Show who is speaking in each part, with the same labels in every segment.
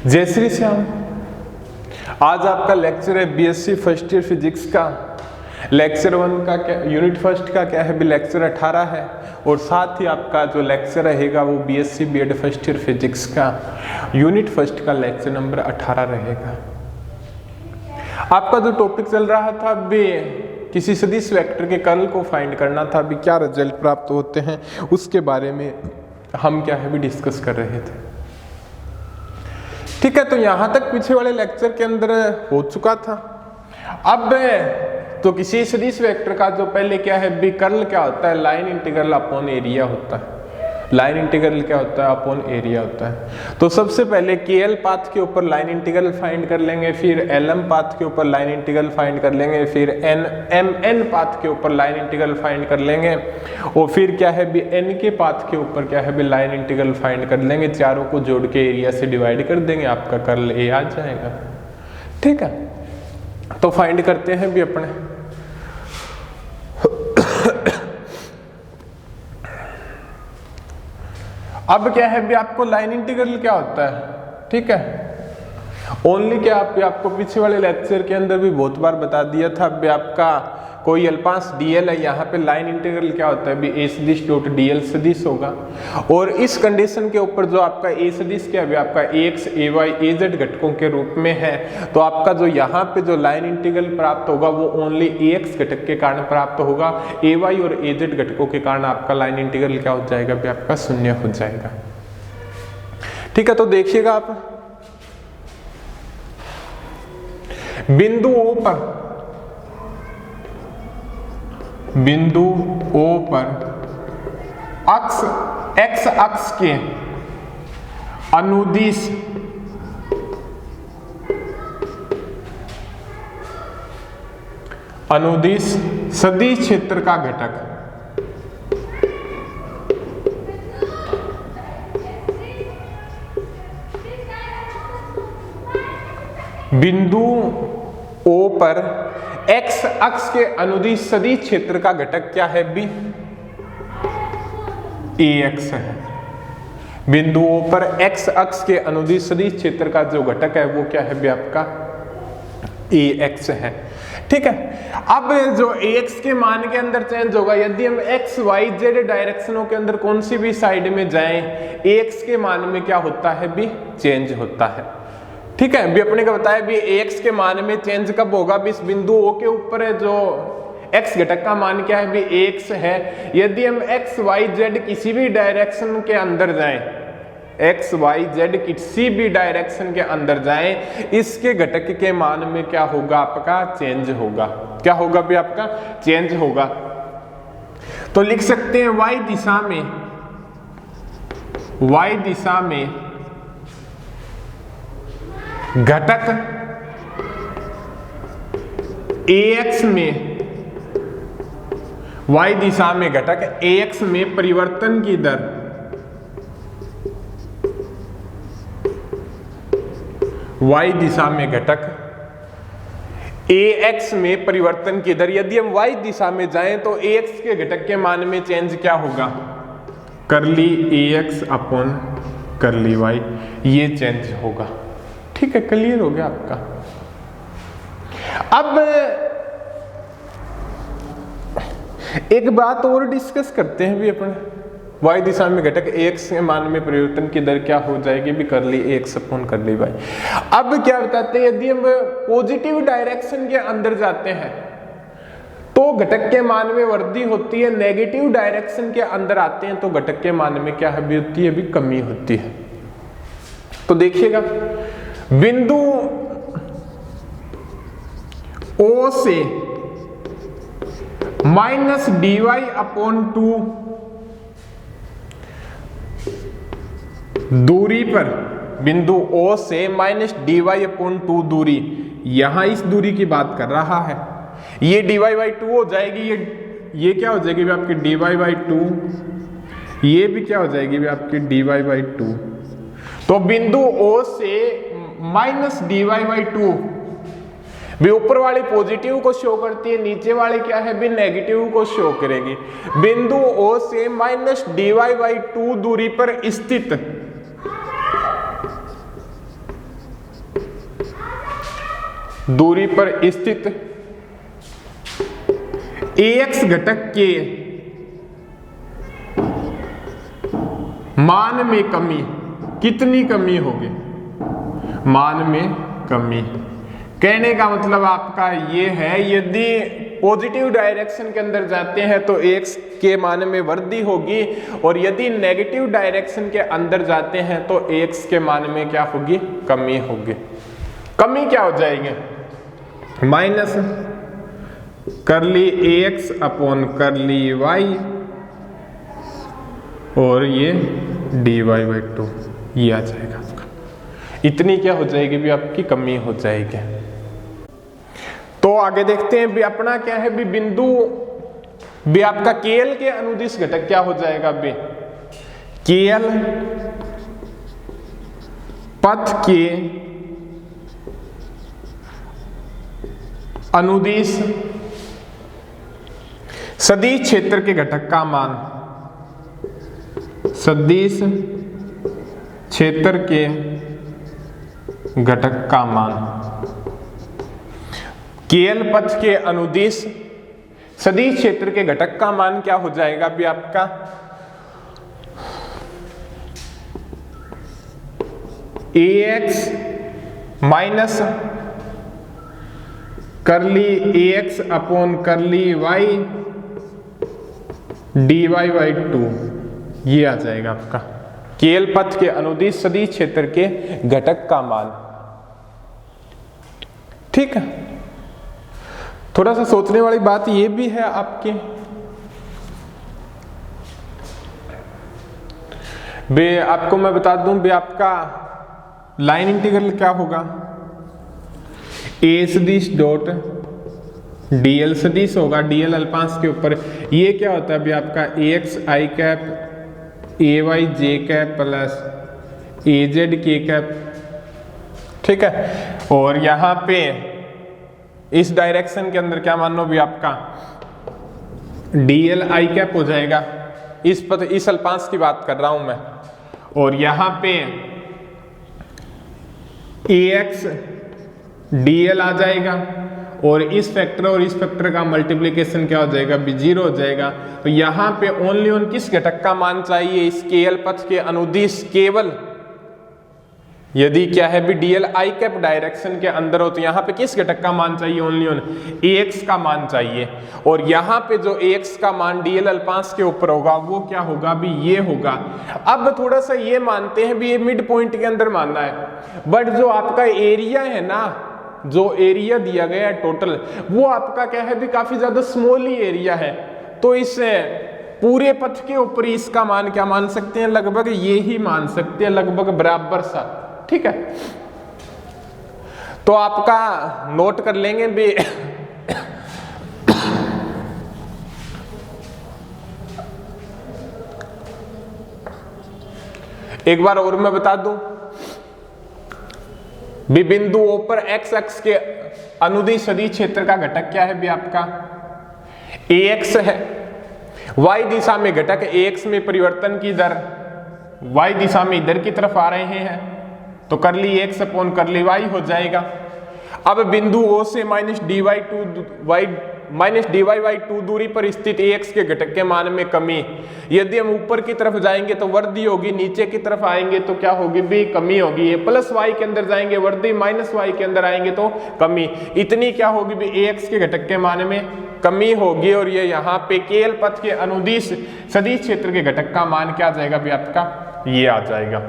Speaker 1: जय श्री श्याम। आज आपका लेक्चर है बीएससी फर्स्ट ईयर फिजिक्स का। लेक्चर 1 का क्या, यूनिट फर्स्ट का क्या है भी लेक्चर 18 है, और साथ ही आपका जो लेक्चर रहेगा वो BSc BEd first year physics का यूनिट फर्स्ट का लेक्चर नंबर 18 रहेगा। आपका जो टॉपिक चल रहा था अभी किसी सदिश वेक्टर के कर्ल को फाइंड करना था, अभी क्या रिजल्ट प्राप्त होते हैं उसके बारे में हम क्या है भी डिस्कस कर रहे थे। ठीक है, तो यहां तक पीछे वाले लेक्चर के अंदर हो चुका था। अब तो किसी सदिश वेक्टर का जो पहले क्या है भी कर्ल क्या होता है, लाइन इंटीग्रल अपॉन एरिया होता है। लाइन इंटीग्रल क्या होता है, अपॉन एरिया होता है। तो सबसे पहले केएल पाथ के ऊपर लाइन इंटीग्रल फाइंड कर लेंगे, फिर एलएम पाथ के ऊपर लाइन इंटीग्रल फाइंड कर लेंगे, फिर एमएन पाथ के ऊपर लाइन इंटीग्रल फाइंड कर लेंगे, और फिर क्या है भी एन के पाथ के ऊपर क्या है भी लाइन इंटीग्रल फाइंड कर लेंगे। चारों को जोड़ के एरिया से डिवाइड कर देंगे, आपका कर्ल ए आ जाएगा। ठीक है, तो फाइंड करते हैं भी अपने। अब क्या है भी आपको लाइन इंटीग्रल क्या होता है, ठीक है, ओनली क्या आपको पीछे वाले लेक्चर के अंदर भी बहुत बार बता दिया था। अभी आपका कोई अल्पांश डीएल है, यहाँ पे लाइन इंटीग्रल क्या होता है भी ए सदिश डॉट डीएल सदिश होगा, और इस कंडीशन के ऊपर जो आपका ए सदिश क्या है आपका एक्स ए वाई ए जेड घटकों के रूप में है, तो आपका जो यहाँ पे जो लाइन इंटीग्रल प्राप्त होगा वो ओनली एक्स घटक के कारण प्राप्त होगा। ए वाई और ए जेड घटकों के कारण आपका लाइन इंटीग्रल क्या हो जाएगा भी आपका शून्य हो जाएगा। ठीक है, तो देखिएगा आप बिंदु O पर अक्ष एक्स अक्ष के अनुदिश सदिश क्षेत्र का घटक बिंदु O पर x अक्ष के अनुदिश सदिश क्षेत्र का घटक क्या है बी ax है। बिंदु O पर x अक्ष के अनुदिश सदिश क्षेत्र का जो घटक है वो क्या है भी आपका ax है। ठीक है, अब जो ax के मान के अंदर चेंज होगा, यदि हम x y z डायरेक्शनों के अंदर कौन सी भी साइड में जाएं, ax के मान में क्या होता है भी चेंज होता है। ठीक है, भी अपने को बताया भी x के मान में चेंज कब होगा भी इस बिंदु O के ऊपर है जो x घटक का मान क्या है भी x है। यदि हम x y z किसी भी डायरेक्शन के अंदर जाएं, x y z किसी भी डायरेक्शन के अंदर जाएं, इसके घटक के मान में क्या होगा आपका चेंज होगा। क्या होगा भी आपका चेंज होगा। तो लिख सकते हैं y दिशा में घटक ax में y दिशा में घटक ax में परिवर्तन की दर y दिशा में घटक ax में परिवर्तन की दर। यदि हम y दिशा में जाएं तो ax के घटक के मान में चेंज क्या होगा, करली ax अपॉन करली y, ये चेंज होगा। ठीक है, क्लियर हो गया आपका। अब एक बात और डिस्कस करते हैं भी अपने, y दिशा में घटक x के मान में परिवर्तन की दर क्या हो जाएगी भी करली x अपॉन करली y। अब क्या बताते हैं, यदि हम पॉजिटिव डायरेक्शन के अंदर जाते हैं तो घटक के मान में वृद्धि होती है, नेगेटिव डायरेक्शन के अंदर आते हैं तो घटक के मान में क्या है भी होती है भी कमी होती है। तो देखिएगा बिंदु O से माइनस dy अपॉन 2 दूरी पर, बिंदु O से माइनस dy अपॉन 2 दूरी, यहां इस दूरी की बात कर रहा है। ये dy बाई 2 हो जाएगी, ये क्या हो जाएगी भी आपकी dy बाई 2, ये भी क्या हो जाएगी भी आपकी dy बाई 2। तो बिंदु O से माइनस dy बाई 2 भी ऊपर वाली पॉजिटिव को शो करती है, नीचे वाले क्या है भी नेगेटिव को शो करेगी। बिंदु O से माइनस dy बाई 2 दूरी पर स्थित दूरी पर स्थित ax घटक के मान में कमी, कितनी कमी होगी, मान में कमी। कहने का मतलब आपका ये है, यदि पॉजिटिव डायरेक्शन के अंदर जाते हैं तो x के मान में वृद्धि होगी, और यदि नेगेटिव डायरेक्शन के अंदर जाते हैं तो x के मान में क्या होगी, कमी होगी। कमी क्या हो जाएगी, माइनस करली ax अपॉन करली y और ये dy/2 ये आ जाएगा आपका। इतनी क्या हो जाएगी भी, आपकी कमी हो जाएगी। तो आगे देखते हैं भी अपना क्या है भी, बिंदु भी आपका KL के अनुदिश घटक क्या हो जाएगा भी, KL पथ के अनुदिश सदिश क्षेत्र के घटक का मान, सदिश क्षेत्र के घटक का मान, KL पथ के अनुदिश सदिश क्षेत्र के घटक का मान क्या हो जाएगा भी आपका, ax माइनस करली ax अपॉन करली y dy/2 ये आ जाएगा आपका KL पथ के अनुदिश सदिश क्षेत्र के घटक का मान। ठीक है, थोड़ा सा सोचने वाली बात ये भी है आपके बे, आपको मैं बता दूं बे, आपका लाइन इंटीग्रल क्या होगा, a सदिश डॉट dl सदिश होगा, dl अल्पांश के ऊपर ये क्या होता है भी आपका ax i cap ay j cap plus az k cap. ठीक है, और यहां पे इस डायरेक्शन के अंदर क्या मान लो भी आपका dl i कैप हो जाएगा, इस पथ इस अल्पांश की बात कर रहा हूं मैं, और यहां पे ax dl आ जाएगा, और इस फैक्टर और इस फैक्टर का मल्टीप्लिकेशन क्या हो जाएगा भी 0 हो जाएगा। तो यहां पे ओनली ऑन किस घटक का मान चाहिए, इस KL पथ के अनुदिश केवल यदि क्या है भी dl i कैप डायरेक्शन के अंदर हो तो यहाँ पे किस घटक का मान चाहिए, ओनली ऑन ax का मान चाहिए, और यहाँ पे जो ax का मान dl अल्पांश के ऊपर होगा वो क्या होगा भी ये होगा। अब थोड़ा सा ये मानते हैं भी ये मिड पॉइंट के अंदर मानना है, बट जो आपका एरिया है ना, जो एरिया दिया गया है टोटल, वो आपका क्या है भी काफी ज्यादा स्मॉल ही एरिया है, तो इस पूरे पथ के ऊपर इसका मान क्या मान सकते हैं, लगभग ये ही मान सकते हैं, लगभग बराबर सा। ठीक है, तो आपका नोट कर लेंगे भी एक बार और मैं बता दूं भी, बिंदु O पर x अक्ष के अनुदिश सदिश क्षेत्र का घटक क्या है भी आपका ax है, y दिशा में घटक ax में परिवर्तन की दर y दिशा में इधर की तरफ आ रहे हैं तो करली x अपॉन करली y हो जाएगा। अब बिंदु O से माइनस dy/2 दूरी पर स्थित ax के घटक के मान में कमी, यदि हम ऊपर की तरफ जाएंगे तो वृद्धि होगी, नीचे की तरफ आएंगे तो क्या होगी भी कमी होगी, ये प्लस y के अंदर जाएंगे वृद्धि, माइनस y के अंदर आएंगे तो कमी, इतनी क्या होगी भी ax के घटक के मान में कमी होगी। और ये यहाँ पे KL पथ के अनुदिश सदिश क्षेत्र के घटक का मान क्या आ जाएगा भी आपका ये आ जाएगा।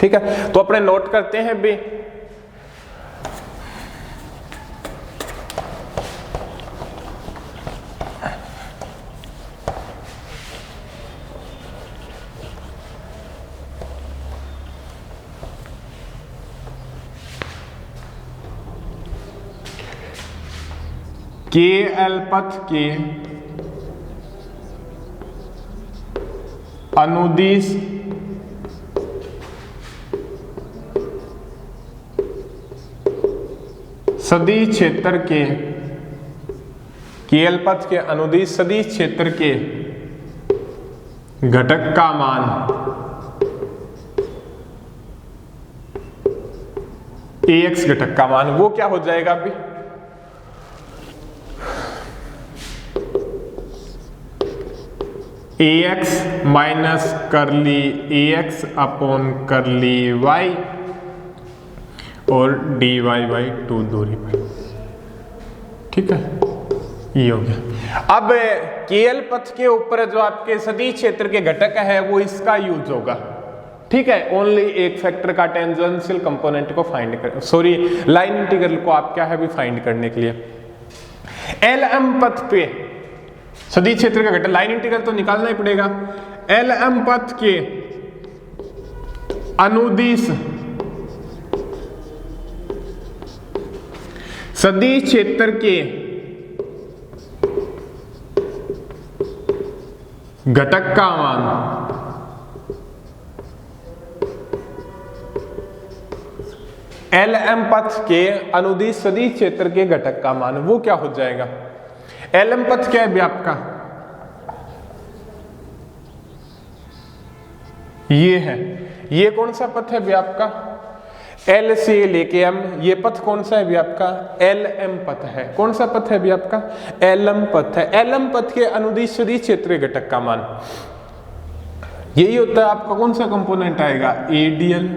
Speaker 1: ठीक है, तो अपने नोट करते हैं भी, KL पथ के अनुदिश सदिश क्षेत्र के KL पथ के अनुदिश सदिश क्षेत्र के घटक का मान ax घटक का मान वो क्या हो जाएगा अभी, ax माइनस करली ax अपॉन करली y और dy बाई 2 दूरी पर। ठीक है, ये हो गया। अब केएल पथ के ऊपर जो आपके सदिश क्षेत्र के घटक है वो इसका यूज होगा। ठीक है, ओनली एक फैक्टर का टेंजेंशियल कंपोनेंट को फाइंड कर, सॉरी लाइन इंटीग्रल को आप क्या है भी फाइंड करने के लिए LM पथ पे सदिश क्षेत्र का घटक, लाइन इंटीग्रल तो निकालना ही पड़ेगा। LM पथ के अनुदिश सदिश क्षेत्र के घटक का मान LM पथ के अनुदिश सदिश क्षेत्र के घटक का मान वो क्या हो जाएगा। LM पथ क्या है व्याप का, ये है, ये कौन सा पथ है व्याप का, L से लेके M, ये पथ कौन सा है व्याप का, LM पथ है। कौन सा पथ है व्याप का, LM पथ है। LM पथ के अनुदिश सदिश क्षेत्र के घटक का मान यही होता है आपका, कौन सा कंपोनेंट आएगा, ADL।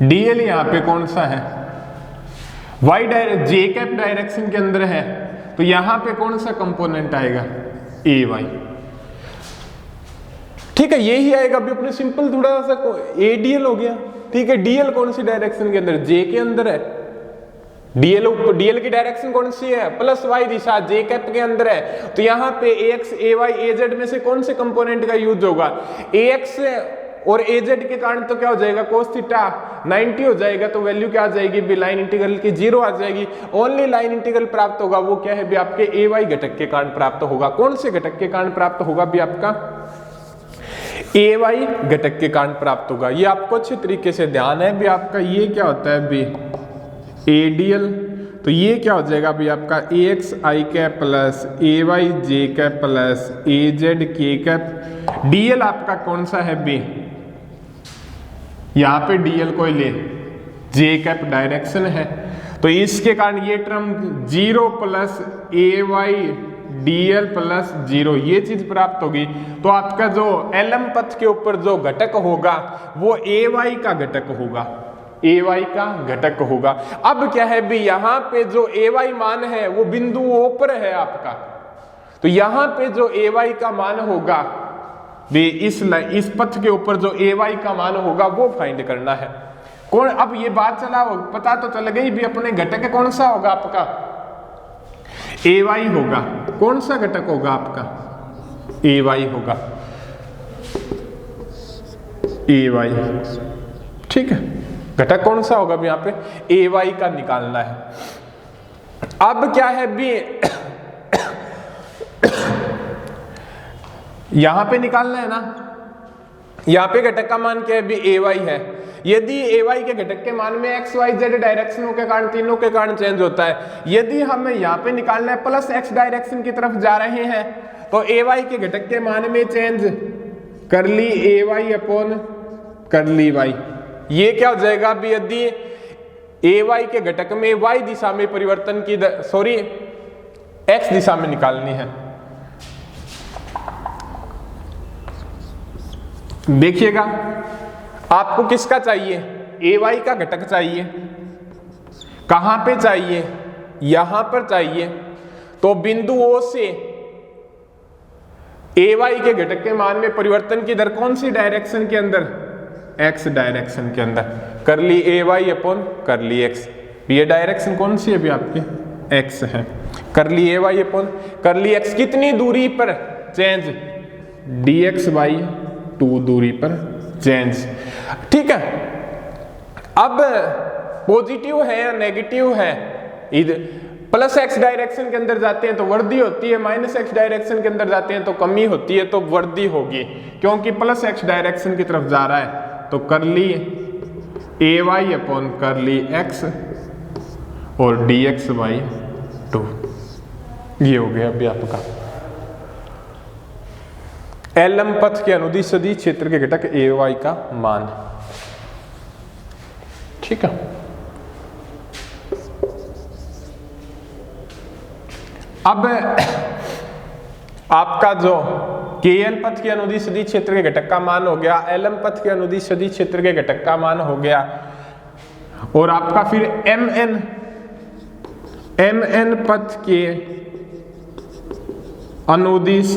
Speaker 1: DL यहां पे कौन सा है, y j कैप डायरेक्शन के अंदर है, तो यहां पे कौन सा कंपोनेंट आएगा, AY। ठीक है, यही आएगा। अभी अपने सिंपल थोड़ा सा ADL हो गया। ठीक है, DL कौन सी डायरेक्शन के अंदर, J के अंदर है। DL की डायरेक्शन कौन सी है, प्लस y दिशा, J कैप के अंदर है, तो यहां पे AX AY AZ में से कौन से कंपोनेंट का यूज होगा, AX और AZ के कारण तो क्या हो जाएगा, cos थीटा 90 हो जाएगा, तो वैल्यू क्या आ जाएगी भी, लाइन इंटीग्रल की 0 आ जाएगी। ओनली लाइन इंटीग्रल प्राप्त होगा वो क्या है भी आपके AY घटक के कारण प्राप्त होगा। कौन से घटक के कारण प्राप्त होगा भी आपका, AY घटक के कारण प्राप्त होगा। ये आपको अच्छे तरीके से ध्यान है भी आपका, ये क्या होता है भी ADL, तो ये क्या हो जाएगा भी आपका AX I cap plus AY J cap plus AZ K cap. DL आपका कौन सा है भी, यहां पे DL को ले, J कैप डायरेक्शन है, तो इसके कारण ये term 0 plus AY DL plus 0 ये चीज प्राप्त होगी। तो आपका जो LM पथ के ऊपर जो घटक होगा वो AY का घटक होगा, AY का घटक होगा। अब क्या है भी, यहां पे जो AY मान है वो बिंदु O पर है आपका, तो यहां पे जो AY का मान होगा भी इस पथ के ऊपर जो AY का मान होगा वो फाइंड करना है। कौन, अब ये बात चला, पता तो चल गई भी अपने घटक कौन सा होगा आपका, AY होगा। कौन सा घटक होगा आपका, AY होगा, AY। ठीक है, घटक कौन सा होगा भी यहां पे, AY का निकालना है। अब क्या है भी यहां पे निकालना है ना, यहां पे घटक का मान क्या है भी AY है। यदि AY के घटक के मान में x y z डायरेक्शनों के कारण, तीनों के कारण चेंज होता है, यदि हमें यहाँ पे निकालना है प्लस x डायरेक्शन की तरफ जा रहे हैं, तो AY के घटक के मान में चेंज करली AY अपॉन करली y, ये क्या हो जाएगा भी, यदि AY के घटक में y दिशा में परिवर्तन की, सॉरी x दिशा में निकालनी है। देखिएगा आपको किसका चाहिए, AY का घटक चाहिए। कहां पे चाहिए, यहां पर चाहिए। तो बिंदु O से AY के घटक के मान में परिवर्तन की दर कौन सी डायरेक्शन के अंदर, x डायरेक्शन के अंदर, करली AY अपॉन करली x। ये डायरेक्शन कौन सी है अभी आपकी, x है। करली AY अपॉन करली x कितनी दूरी पर चेंज, dx बाई 2 दूरी पर चेंज। ठीक है, अब पॉजिटिव है या नेगेटिव है, इधर प्लस x डायरेक्शन के अंदर जाते हैं तो वृद्धि होती है, माइनस x डायरेक्शन के अंदर जाते हैं तो कमी होती है, तो वृद्धि होगी क्योंकि प्लस x डायरेक्शन की तरफ जा रहा है। तो करली AY अपॉन करली x और dx बाई 2, ये हो गया अभी आपका LM पथ के अनुदिश सदिश क्षेत्र के घटक AY का मान। ठीक है। अब आपका जो KL पथ के अनुदिश सदिश क्षेत्र के घटक का मान हो गया, LM पथ के अनुदिश सदिश क्षेत्र के घटक का मान हो गया, और आपका फिर MN पथ के अनुदिश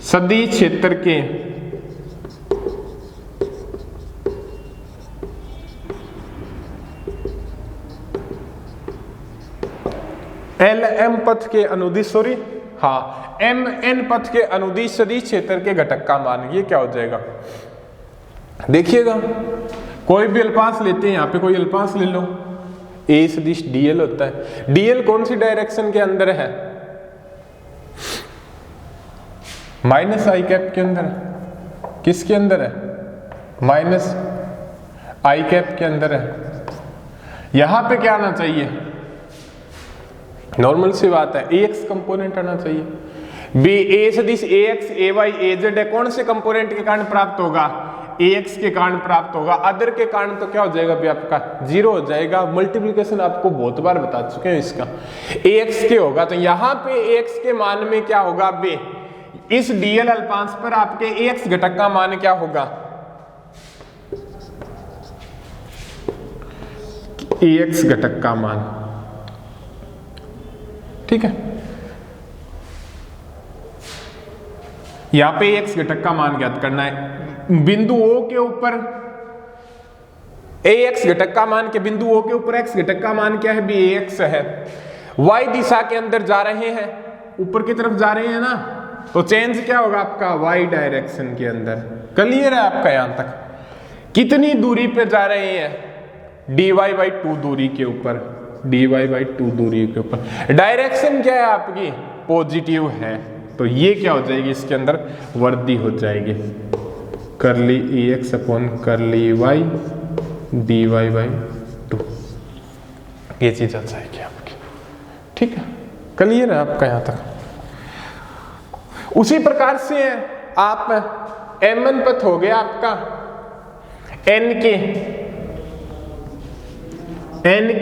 Speaker 1: सदिश क्षेत्र के LM पथ के अनुदिश MN पथ के अनुदिश सदिश क्षेत्र के घटक का मान, ये क्या हो जाएगा? देखिएगा, कोई भी अल्पांश लेते हैं, यहाँ पे कोई अल्पांश ले लो, A सदिश DL होता है। DL कौन सी डायरेक्शन के अंदर है? माइनस आई कैप के अंदर है। किसके अंदर है? माइनस आई कैप के अंदर है। यहां पे क्या आना चाहिए? नॉर्मल सी बात है, AX कंपोनेंट आना चाहिए। बी A सदिश AX AY AZ है, कौन से कंपोनेंट के कारण प्राप्त होगा? AX के कारण प्राप्त होगा। अदर के कारण तो क्या हो जाएगा भी आपका? 0 हो जाएगा। मल्टीप्लिकेशन आपको बहुत बार बता चुके हैं इसका। AX के होगा, तो यहां पे AX के मान में क्या होगा बे? इस DL अल्पांश पर आपके AX घटक का मान क्या होगा? AX घटक का मान, ठीक है। यहां पे AX घटक का मान ज्ञात करना है। बिंदु O के ऊपर AX घटक का मान के बिंदु O के ऊपर X घटक का मान क्या है भी? AX है। Y दिशा के अंदर जा रहे हैं, ऊपर की तरफ जा रहे हैं ना, तो चेंज क्या होगा आपका? Y डायरेक्शन के अंदर। क्लियर है आपका यहां तक? कितनी दूरी पे जा रहे हैं? dy/2 दूरी के ऊपर, dy/2 दूरी के ऊपर। डायरेक्शन क्या है आपकी? पॉजिटिव है, तो ये क्या हो जाएगी? इसके अंदर वर्दी हो जाएगी, करली AX अपॉन करली Y dy/2, ये चीज आ जाएगी आपकी, ठीक है। क्लियर है आपका यहां तक? उसी प्रकार से आप MN पथ हो गया आपका N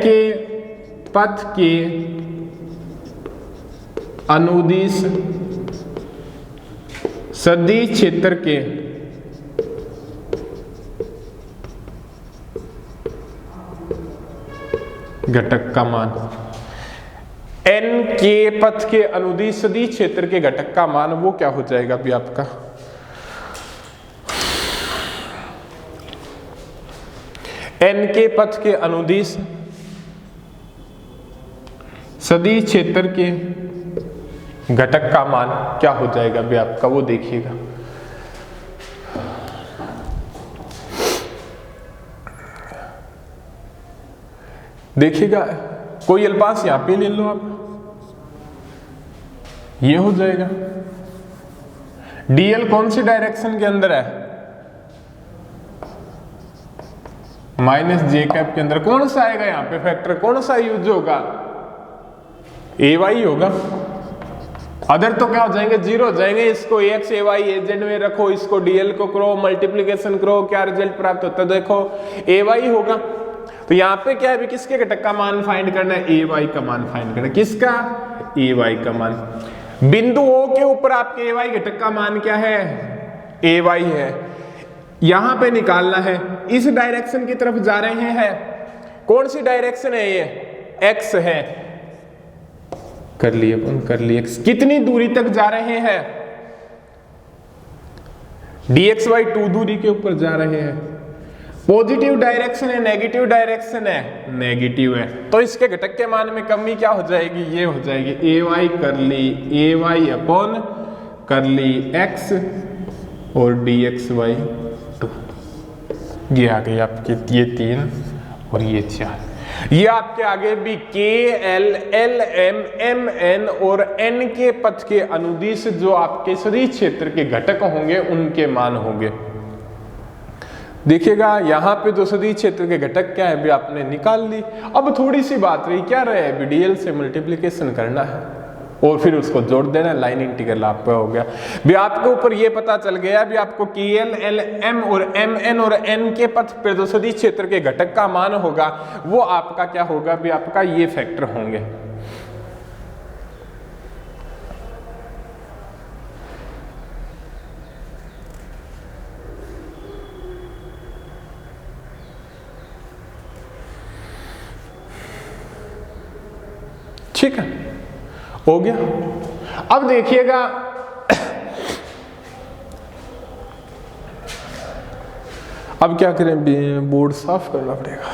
Speaker 1: के पथ के अनुदिश सदिश क्षेत्र के घटक का मान। N के पथ के अनुदिश सदिश क्षेत्र के घटक का मान वो क्या हो जाएगा भी आपका? N के पथ के अनुदिश सदिश क्षेत्र के घटक का मान क्या हो जाएगा भी आपका? वो देखिएगा। देखिएगा, कोई अल्पांश यहां पे ले लो आप, ये हो जाएगा। DL कौन सी डायरेक्शन के अंदर है? माइनस J कैप के अंदर। कौन सा आएगा यहाँ पे फैक्टर? कौन सा यूज होगा? AY होगा। अदर तो क्या हो जाएंगे? 0 हो जाएंगे। इसको AX AY AZ में रखो, इसको DL को करो, मल्टीप्लीकेशन करो, क्या रिजल्ट प्राप्त होता है? देखो AY होगा। तो यहाँ पे क्या है? किसके घटक का मान फाइंड करना है? AY का मान फाइंड करना है। किसका? AY का मान। बिंदु O के ऊपर आपके AY घटक का मान क्या है? AY है। यहां पे निकालना है। इस डायरेक्शन की तरफ जा रहे हैं, कौन सी डायरेक्शन है ये? X है, कर लिए कर लिए X। कितनी दूरी तक जा रहे हैं? dx/2 दूरी के ऊपर जा रहे हैं। पॉजिटिव डायरेक्शन है, नेगेटिव डायरेक्शन है? नेगेटिव है। तो इसके घटक के मान में कमी क्या हो जाएगी? ये हो जाएगी AY करली AY अपॉन करली X और dx/2। ये आ गई आपकी, ये 3 और ये 4। ये आपके आगे भी KL LM MN और N के पथ के अनुदिश जो आपके सदिश क्षेत्र के घटक होंगे उनके मान होंगे। देखिएगा यहाँ पे जो सदिश क्षेत्र के घटक क्या है भी आपने निकाल ली। अब थोड़ी सी बात रही, क्या रहे? DL से मल्टीप्लिकेशन करना है और फिर उसको जोड़ देना, लाइन इंटीग्रल आपका हो गया। भी आपके ऊपर ये पता चल गया भी आपको KL, LM और MN और N के पथ पे जो सदिश क्षेत्र के घटक का मान होगा वो आपका क्या होगा भी आपका ये फैक्टर होंगे। ठीक है, हो गया। अब देखिएगा अब क्या करें, बोर्ड साफ करना पड़ेगा।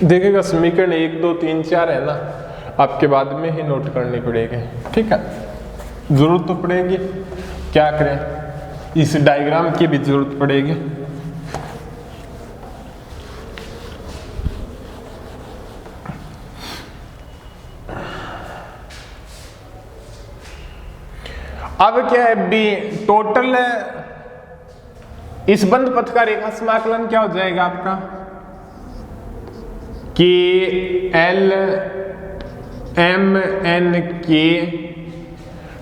Speaker 1: देखिएगा समीकरण 1 2 3 4 है ना, आपके बाद में ही नोट करनी पड़ेगी। ठीक है, जरूरत तो पड़ेगी, क्या करें, इस डायग्राम की भी जरूरत पड़ेगी। अब क्या है बी, टोटल इस बंद पथ का रेखा समाकलन क्या हो जाएगा आपका, KL MN K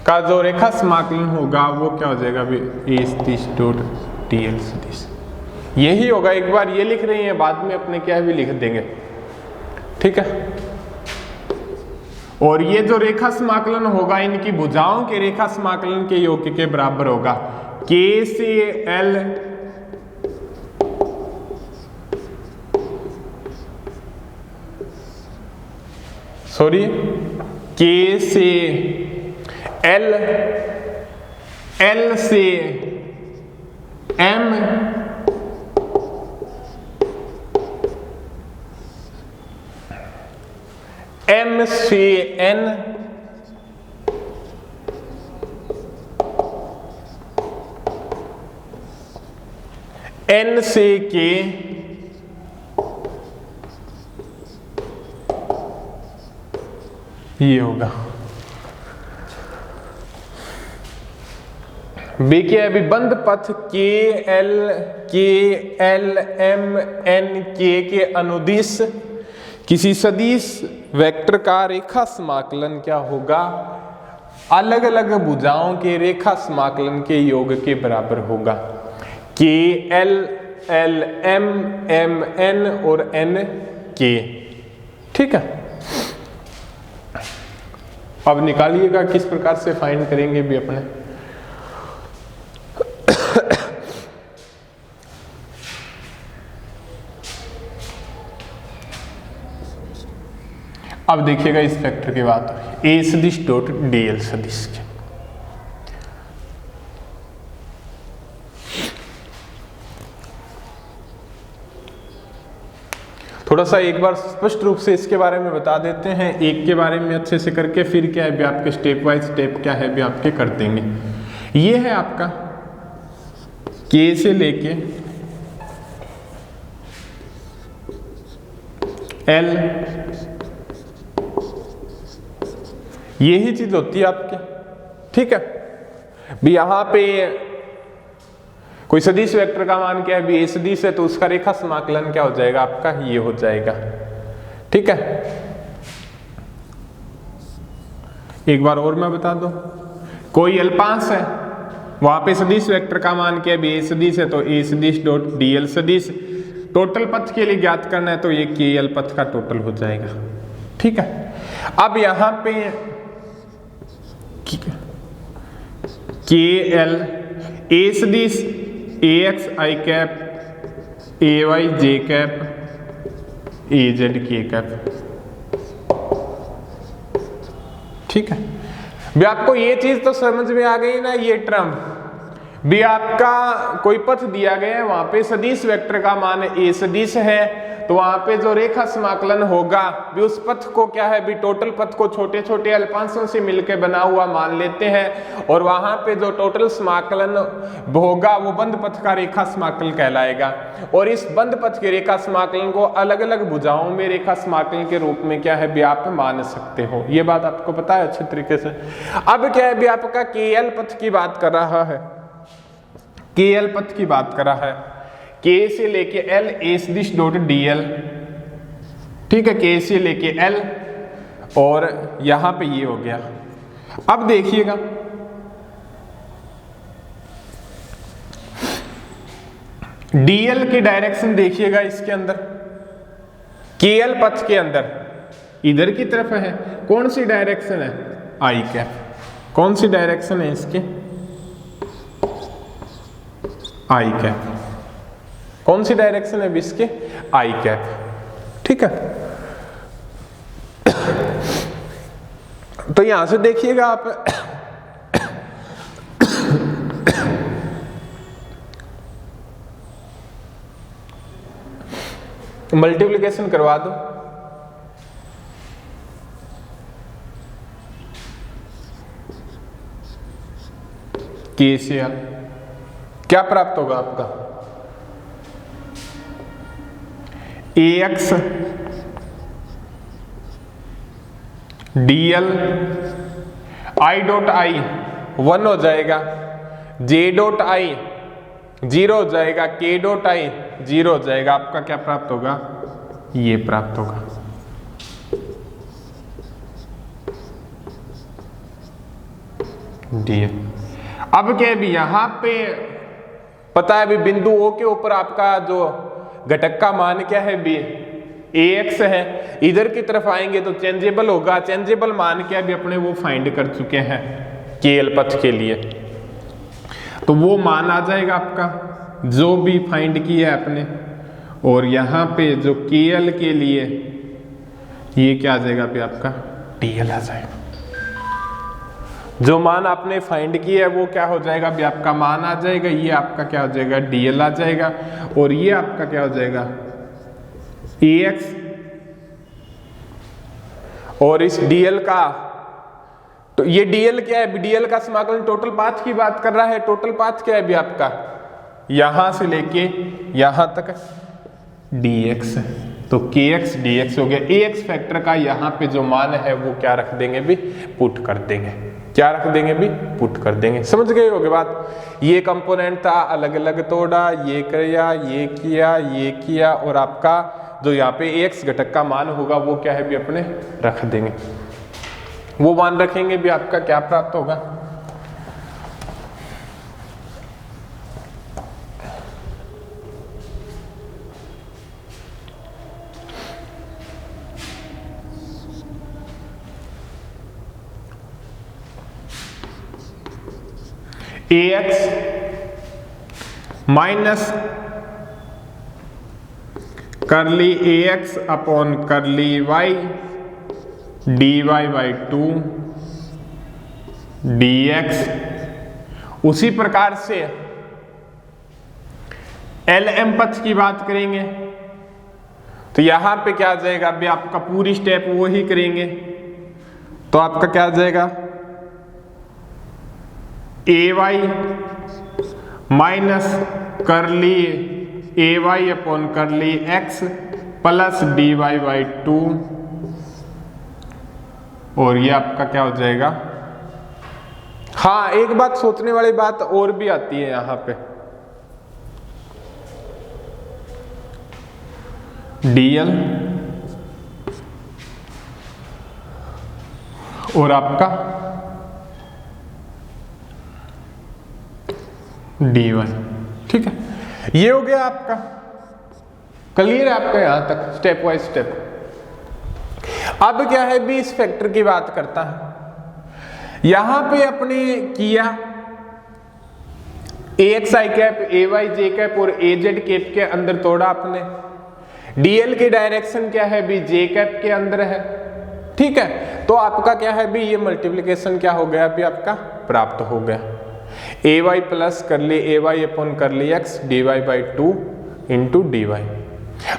Speaker 1: का जो रेखा समाकलन होगा वो क्या हो जाएगा अभी A सदिश डॉट DL सदिश, यही होगा। एक बार ये लिख रही हैं, बाद में अपने क्या भी लिख देंगे। ठीक है, और ये जो रेखा समाकलन होगा इनकी भुजाओं के रेखा समाकलन के योग के बराबर होगा। K से L K से L, L से M, M से N, N से K, ये होगा। बी क्या है अभी, बंद पथ KL M N K के अनुदिश किसी सदिश वेक्टर का रेखा समाकलन क्या होगा, अलग अलग भुजाओं के रेखा समाकलन के योग के बराबर होगा। KL LM MN और NK। ठीक है, अब निकालिएगा किस प्रकार से फाइंड करेंगे भी अपने। अब देखिएगा इस फैक्टर की बात हो रही है, A सदिश डॉट DL सदिश के। थोड़ा सा एक बार स्पष्ट रूप से इसके बारे में बता देते हैं, एक के बारे में अच्छे से करके फिर क्या है भी आपके स्टेप बाय स्टेप क्या है भी आपके कर देंगे। ये है आपका K से लेके L, यही चीज होती है आपके। ठीक है, भी यहां पे कोई सदिश वेक्टर का मान क्या है भी A सदिश है, तो उसका रेखा समाकलन क्या हो जाएगा आपका, ये हो जाएगा। ठीक है, एक बार और मैं बता दूं, कोई अल्पांश है, वहां पे सदिश वेक्टर का मान क्या है भी A सदिश है, तो A सदिश डॉट DL सदिश। टोटल पथ के लिए ज्ञात करना है तो ये KL पथ का टोटल हो जाएगा। ठीक है, अब यहां पे KL A सदिश AX I cap, AY J cap, AZ K cap. ठीक है, भी आपको ये चीज तो समझ में आ गई ना, ये टर्म भी आपका कोई पथ दिया गया है, वहां पे सदिश वेक्टर का मान A सदिश है, तो वहां पे जो रेखा समाकलन होगा भी उस पथ को क्या है भी टोटल पथ को छोटे छोटे अल्पांशों से मिलकर बना हुआ मान लेते हैं, और वहां पे जो टोटल समाकलन होगा वो बंद पथ का रेखा समाकलन कहलाएगा। और इस बंद पथ के रेखा समाकलन को अलग अलग भुजाओं में रेखा समाकलन के रूप में क्या है भी आप मान सकते हो। ये बात आपको पता है अच्छे तरीके से। अब क्या है भी आपका KL पथ की बात कर रहा है, के एल पथ की बात करा है, के से लेके एल ए सदिश डॉट डी एल, ठीक है, के से लेके एल, और यहां पे ये हो गया। अब देखिएगा डीएल की डायरेक्शन देखिएगा, इसके अंदर केएल पथ के अंदर इधर की तरफ है, कौन सी डायरेक्शन है, आई कैप। कौन सी डायरेक्शन है इसके, आई कैप। कौन सी डायरेक्शन है इसके, आई कैप, ठीक है। तो यहां से देखिएगा आप मल्टीप्लिकेशन करवा दो, के से एल, क्या प्राप्त होगा आपका, A X D L, I dot I 1 हो जाएगा, जे डॉट आई 0 हो जाएगा, के डॉट आई 0 हो जाएगा। आपका क्या प्राप्त होगा, ये प्राप्त होगा। डी। अब क्या भी यहां पे पता है, अभी बिंदु ओ के ऊपर आपका जो घटक का मान क्या है, बी ए एक्स है। इधर की तरफ आएंगे तो चेंजेबल होगा, चेंजेबल मान क्या भी अपने वो फाइंड कर चुके हैं के एल पथ के लिए, तो वो मान आ जाएगा आपका जो भी फाइंड किया है अपने। और यहाँ पे जो के एल के लिए ये क्या आ जाएगा पे आपका डी एल आ जाएगा। जो मान आपने फाइंड किया है वो क्या हो जाएगा भी आपका मान आ जाएगा, ये आपका क्या हो जाएगा डी एल आ जाएगा, और ये आपका क्या हो जाएगा ए एक्स। और इस डीएल का, तो ये डीएल क्या है, डीएल का समाकलन टोटल पाथ की बात कर रहा है। टोटल पाथ क्या है भी आपका, यहां से लेके यहां तक dx, तो kx dx हो गया। ax फैक्टर का यहां पे जो मान है वो क्या रख देंगे भी, पुट कर देंगे। क्या रख देंगे भी, पुट कर देंगे। समझ गए होगे बात। ये कंपोनेंट था, अलग अलग तोड़ा, ये किया, ये किया, ये किया, और आपका जो यहाँ पे ax घटक का मान होगा वो क्या है भी अपने रख देंगे। वो मान रखेंगे भी आपका क्या प्राप्त होगा, ax माइनस करली ax अपॉन करली y dy बाई 2 dx। उसी प्रकार से LM पथ की बात करेंगे तो यहां पे क्या आ जाएगा अभी आपका पूरी स्टेप वो ही करेंगे, तो आपका क्या आ जाएगा ay माइनस करली ay अपॉन करली x प्लस dy बाई 2, और ये आपका क्या हो जाएगा। हाँ, एक बात सोचने वाली बात और भी आती है यहां पे, dl और आपका dy, ठीक है। ये हो गया आपका, क्लियर है आपका यहां तक स्टेप बाय स्टेप। अब क्या है भी इस फैक्टर की बात करता है। यहां पे अपने किया ax i cap, ay j cap और az कैप के अंदर तोड़ा आपने। dl की डायरेक्शन क्या है भी j कैप के अंदर है, ठीक है। तो आपका क्या है भी ये मल्टीप्लिकेशन क्या हो गया भी आपका प्राप्त हो गया। ay प्लस करली ay अपॉन करली x dy by 2 into dy।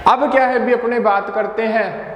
Speaker 1: अब क्या है भी अपने बात करते हैं